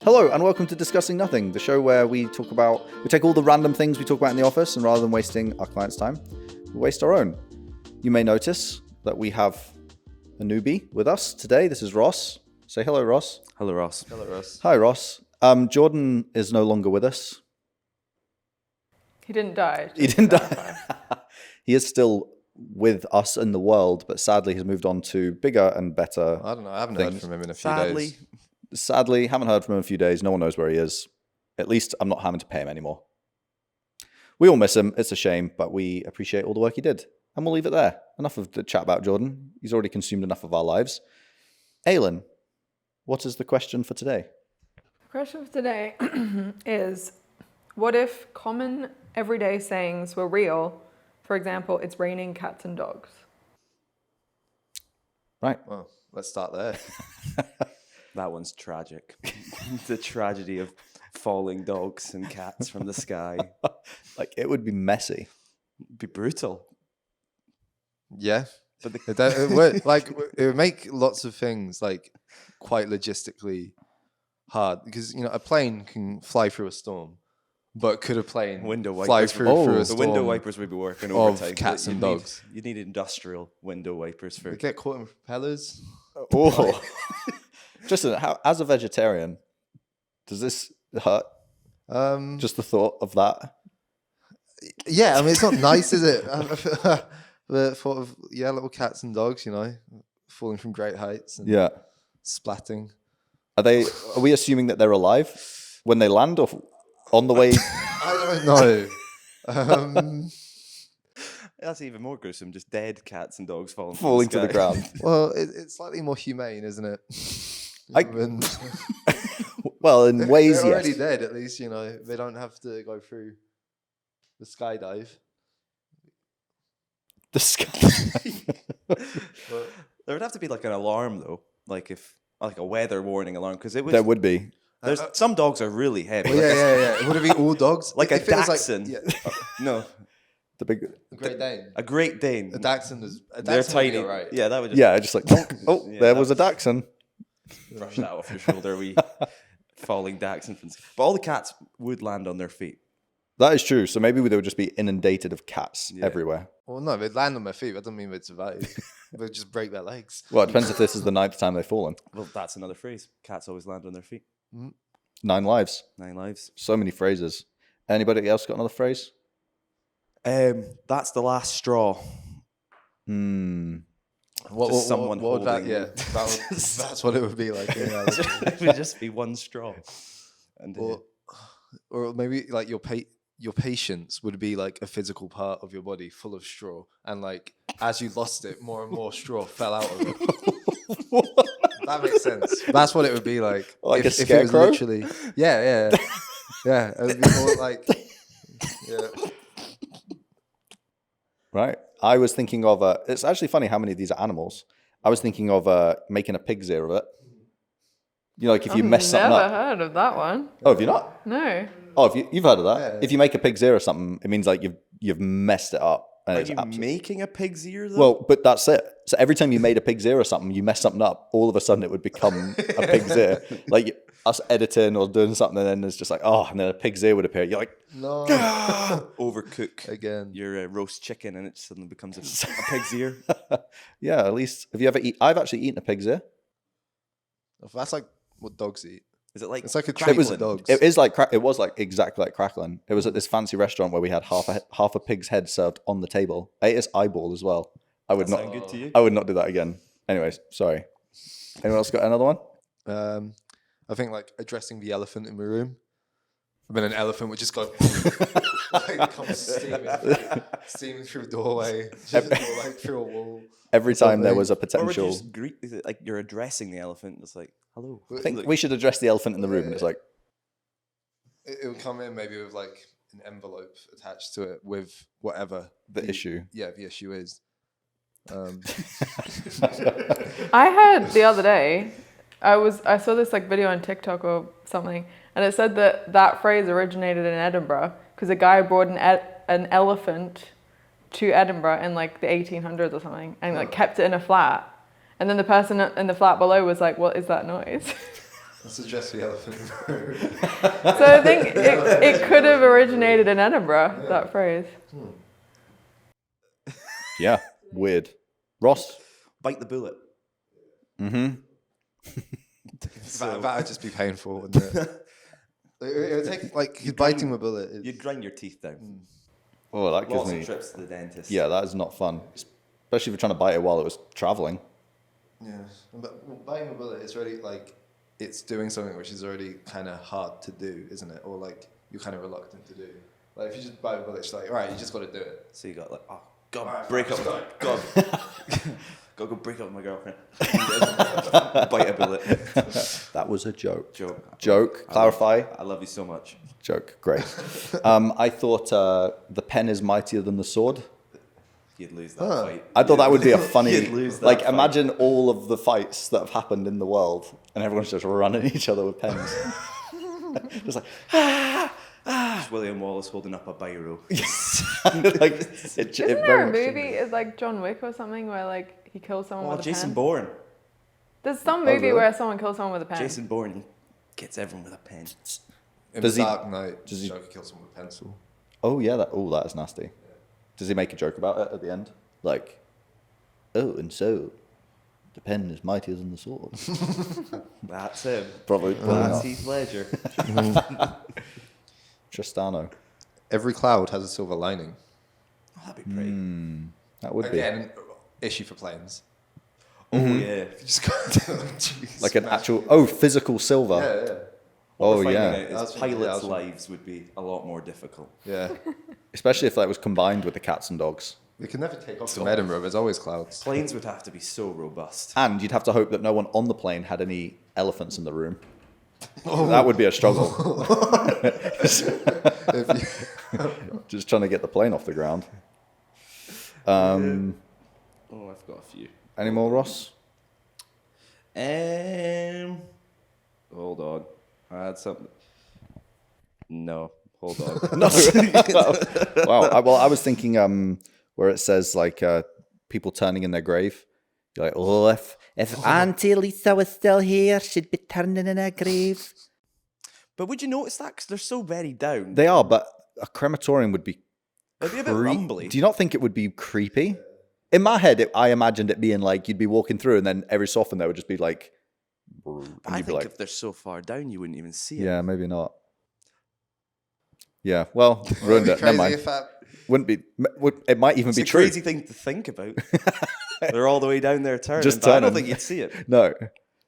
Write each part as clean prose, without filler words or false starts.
Hello and welcome to Discussing Nothing, the show where we take all the random things we talk about in the office, and rather than wasting our clients' time, we waste our own. You may notice that we have a newbie with us today. This is Ross. Say hello, Ross. Hello, Ross. Hello, Ross. Hi, Ross. Jordan is no longer with us. He didn't die. He didn't die. He is still with us in the world, but sadly has moved on to bigger and better. I don't know. I haven't heard from him in a few Sadly, days. Sadly, haven't heard from him in a few days. No one knows where he is. At least I'm not having to pay him anymore. We all miss him. It's a shame, but we appreciate all the work he did. And we'll leave it there. Enough of the chat about Jordan. He's already consumed enough of our lives. Aylin, what is the question for today? The question for today is, what if common everyday sayings were real? For example, it's raining cats and dogs. Right. Well, let's start there. that one's tragic. The tragedy of falling dogs and cats from the sky. Like, it would be messy. It'd be brutal. Yeah. But it would make lots of things like quite logistically hard because, you know, a plane can fly through a storm, but could a plane window fly wipers through a the storm window wipers would be working of overtime. cats and dogs? You need industrial window wipers for. They get caught in propellers. Oh. Justin, as a vegetarian, does this hurt? Just the thought of that? Yeah, I mean, it's not nice, is it? The thought of, little cats and dogs, you know, falling from great heights and splatting. Are we assuming that they're alive when they land or on the way? I don't know. That's even more gruesome. Just dead cats and dogs falling to the ground. Well, it's slightly more humane, isn't it? Well, in ways, they're yes. already dead. At least, you know, they don't have to go through the skydive. The sky. But There would have to be like an alarm though, like a weather warning alarm, because There would be. There's some dogs are really heavy. well, yeah. Would it be all dogs? Like a If it was Dachshund. No, The big. a Great Dane. a Great Dane. A Dachshund is. They're tiny. Right. Yeah, that would just Yeah, just like, oh, Yeah, there that was a dachshund. brush that off your shoulder. We falling dachshund. But all the cats would land on their feet. That is true. So maybe they would just be inundated of cats Yeah. everywhere. Well, no, they'd land on their feet. That doesn't mean they'd survive. They'd just break their legs. Well, it depends if this is the 9th time they've fallen. Well, that's another phrase. Cats always land on their feet. 9 lives. 9 lives. So many phrases. Anybody else got another phrase? That's the last straw. What someone would that? holding- Yeah, that's what it would be like. Yeah. It would just be one straw. And Or maybe like your patience would be like a physical part of your body full of straw, and like as you lost it, more and more straw fell out of it. That makes sense. That's what it would be like. Like a if it was scarecrow? literally, yeah. It would be more like, yeah. Right. I was thinking of, it's actually funny how many of these are animals. I was thinking of making a pig's ear of it. You know, like if you mess something Never up. heard of that one. Oh, have you not? No. Oh, you've heard of that? Yeah. If you make a pig's ear or something, it means like you've messed it up. And are it's you making a pig's ear though? Well, but that's it. So every time you made a pig's ear or something, you messed something up, all of a sudden it would become a pig's ear. Like us editing or doing something, and then it's just like, oh, and then a pig's ear would appear. You're like, No, overcook again. your roast chicken, and it suddenly becomes a pig's ear. yeah, at least, have you ever I've actually eaten a pig's ear. That's like what dogs eat. Is it like It's like a crackling? treat for dogs. It is like, it was like exactly like crackling. It was at this fancy restaurant where we had half a pig's head served on the table. I ate its eyeball as well. I would Sound not, good to you? I would not do that again. Anyways, sorry. Anyone else got another one? I think like addressing the elephant in the room. I mean, an elephant would just go like come steaming through a doorway, just, or like through a wall. Every time there was a Or would you potential. just greet? Is it like you're addressing the elephant? It's like, hello. I think we should address the elephant in the room. And it's like, It would come in maybe with like an envelope attached to it with whatever the issue. Yeah, the issue is. I heard the other day, I saw this like video on TikTok or something, and it said that phrase originated in Edinburgh because a guy brought an elephant to Edinburgh in like the 1800s or something, and like kept it in a flat, and then the person in the flat below was like, "What is that noise?" Let's address the elephant in the room. So I think it could have originated in Edinburgh, that phrase. Yeah, weird. Ross? Bite the bullet. Mm-hmm. That would just be painful, wouldn't it? It would take, like, biting a bullet. You'd grind your teeth down. Oh, that gives Lots me... of trips to the dentist. Yeah, that is not fun. Especially if you're trying to bite it while it was traveling. Yeah, but biting a bullet, it's already, like, it's doing something which is already kind of hard to do, isn't it? Or, like, you're kind of reluctant to do. Like, if you just bite a bullet, it's like, all right, you just got to do it. So you got like, oh, God, Alright, break up. fine, God. Gotta go break up with my girlfriend. Bite a bullet. That was a joke. Joke. Clarify. I love you so much. Joke. Great. I thought the pen is mightier than the sword. You'd lose that fight. I thought that would be a funny... You'd lose that like, fight. imagine all of the fights that have happened in the world and everyone's just running each other with pens. Just like... Just William Wallace holding up a biro. like, Isn't there a movie, it's like John Wick or something, where like he kills someone with a Jason pen? Bourne. There's some movie really? where someone kills someone with a pen. Jason Bourne gets everyone with a pen. In Does the he- Dark Knight, does he- Joker kills someone with a pencil. Oh, yeah. That is nasty. Does he make a joke about it at the end? Like, oh, and so the pen is mightier than the sword. That's him. Probably That's not. Heath Ledger. Tristano. Every cloud has a silver lining. Oh, that'd be pretty. That would Again, issue for planes. Oh, yeah. You just got to, be. Like an actual... Oh, physical silver. Yeah, yeah. What Oh, we're finding yeah. out is That's- pilots' yeah, lives would be a lot more difficult. Yeah. Especially if that was combined with the cats and dogs. We can never take off from Edinburgh. There's always clouds. Planes would have to be so robust. And you'd have to hope that no one on the plane had any elephants in the room. That would be a struggle. Just trying to get the plane off the ground. Oh, I've got a few. Any more, Ross? Hold on. I had something. No, hold on. No. Wow. I was thinking where it says like people turning in their grave. You're like, oh, if Auntie Lisa was still here, she'd be turning in her grave. But would you notice that? Because they're so buried down. They are, but a crematorium would be. It'd be a bit rumbly. Do you not think it would be creepy? In my head, I imagined it being like you'd be walking through, and then every so often there would just be like. And I you'd be think like, if they're so far down, you wouldn't even see it. yeah, maybe not. Yeah, well, ruined it. Never mind. Wouldn't be. It might even It's be a true. crazy thing to think about. They're all the way down there turning. Just but I don't turning. think you'd see it. No,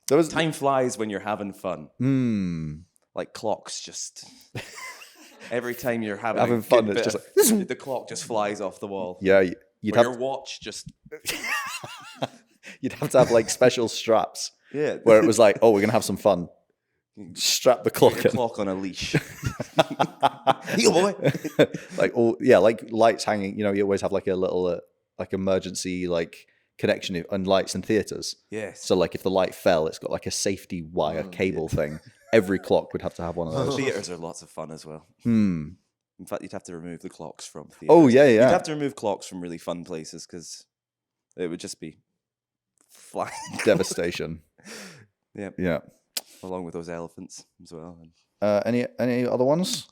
there was. Time flies when you're having fun. Like clocks just. Every time you're having Having a fun, good it's bit just of- the clock just flies off the wall. Yeah, you'd Or have your watch just you'd have to have like special straps yeah. where it was like, oh, we're gonna have some fun. Strap the clock Your in. clock on a leash. Heel boy. Like all like lights hanging. You know, you always have like a little like emergency like connection on lights in theaters. Yes. So like if the light fell, it's got like a safety wire cable thing. Every clock would have to have one of those. Theaters are lots of fun as well. Hmm. In fact, you'd have to remove the clocks from theaters. Oh yeah, You'd yeah. have to remove clocks from really fun places because it would just be flying. Devastation. Yeah. Yeah. Along with those elephants as well. Any other ones?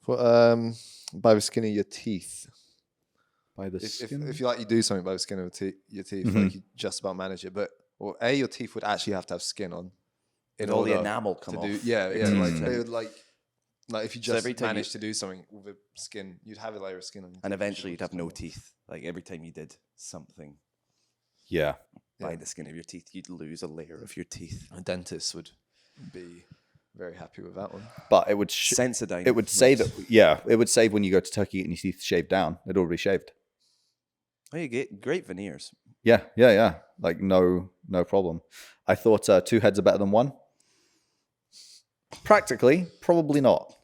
By the skin of your teeth. By the If skin. you like, you do something by the skin of your teeth, like you just about manage it. But your teeth would actually have to have skin on. And all the enamel come off. Yeah. Like they would like if you So just every time managed to do something with the skin, you'd have a layer of skin on your And teeth. eventually you'd have no teeth. Like every time you did something Yeah. by the skin of your teeth, you'd lose a layer of your teeth. A dentist would be very happy with that one. But it would Sensodyne. it would say that it would say when you go to Turkey and your teeth shaved down, it'd already shaved. Oh, you get great veneers. Yeah. Like no problem. I thought 2 heads are better than 1. Practically, probably not.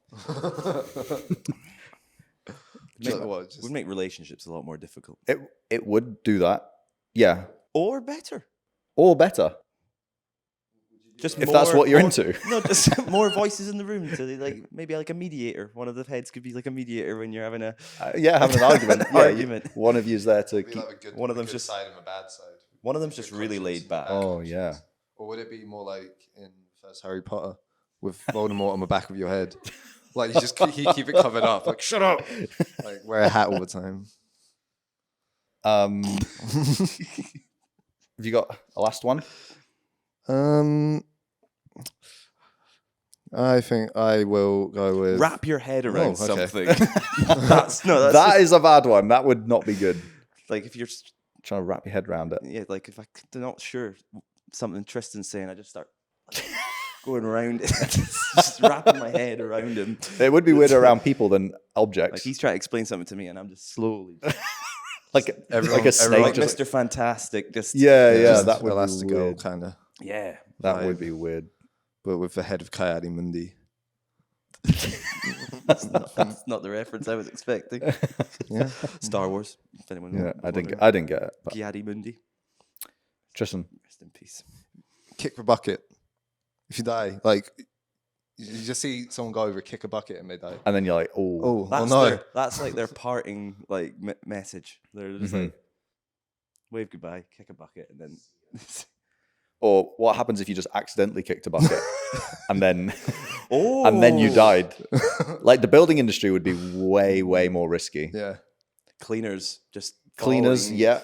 Would make relationships a lot more difficult. It would do that. Yeah. Or better. Or better. Just If that's what you're more- into. No, just more voices in the room. So they like maybe like a mediator. One of the heads could be like a mediator when you're having a Having an argument. Argument. One of you's there to keep. one of them's just- side and a bad side. one of them's just really conscience, laid back. Oh yeah. Or would it be more like in first Harry Potter with Voldemort on the back of your head. Like you just keep it covered up. Like shut up. Like wear a hat all the time. Have you got a last one? I think I will go with Wrap your head around Oh, okay. something. that's That just, is a bad one. That would not be good. like if you're Trying to wrap your head around it. yeah, like if I'm not sure something Tristan's saying, I just start going around it, just wrapping my head around him. It would be weirder around people than objects. Like he's trying to explain something to me, and I'm just slowly, like Everyone- a snake. like just Mr. Fantastic, just yeah, just that would be Elastigirl weird. kind of, yeah. That would be weird. but with the head of Coyote Mundi. That's not the reference I was expecting. Yeah. Star Wars. If anyone Yeah, was I didn't wondering. get it. But Giadi Mundi. Tristan, Rest in peace. Kick the bucket. If you die, like you just see someone go over, kick a bucket, and they die. and then you're like, oh, Oh no! That's like their parting like message. They're just Mhm. like wave goodbye, kick a bucket, and then or what happens if you just accidentally kicked a bucket and then oh, and then you died? Like the building industry would be way more risky. Yeah. Cleaners just Cleaners, falling yeah,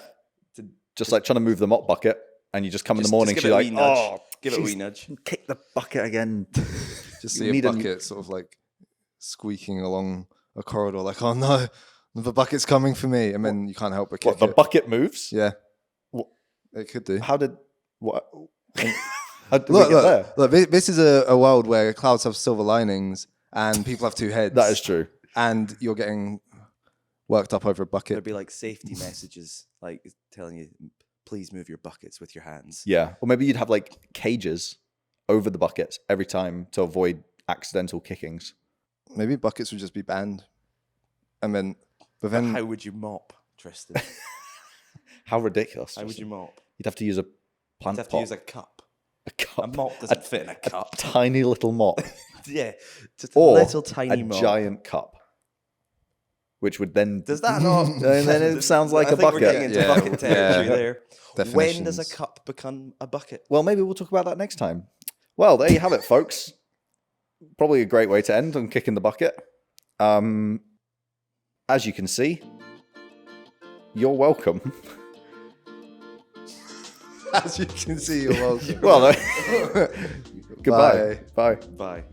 to- just like trying to move the mop bucket, and you just come in the Just morning, give she's it a like, wee nudge. oh, Give it a jeez, wee nudge. kick the bucket again. Just You see a need a- bucket sort of like squeaking along a corridor, like, oh no, the bucket's coming for me, and then you can't help but kick What, the it. bucket moves? Yeah. What? It could do. How did what? How did we Look, get there? look, this is a world where clouds have silver linings and people have two heads. That is true. And you're getting worked up over a bucket. There'd be like safety messages, like telling you, please move your buckets with your hands. Yeah, or maybe you'd have like cages over the buckets every time to avoid accidental kickings. Maybe buckets would just be banned. And then, but But then, how would you mop, Tristan? How ridiculous! How would you mop? You'd have to use a You'd plant have to pot, use a cup. a cup, A mop doesn't fit in a cup. tiny little mop, Yeah, just or a little tiny a mop. giant cup, which would then Does that not? And then it sounds like I a think bucket. We're getting into Yeah, bucket territory yeah. there. When does a Definitions. cup become a bucket? Well, maybe we'll talk about that next time. Well, there you have it, folks. Probably a great way to end on kicking the bucket. As you can see, you're welcome. as you can see, you're welcome. Well, goodbye. Bye. Bye.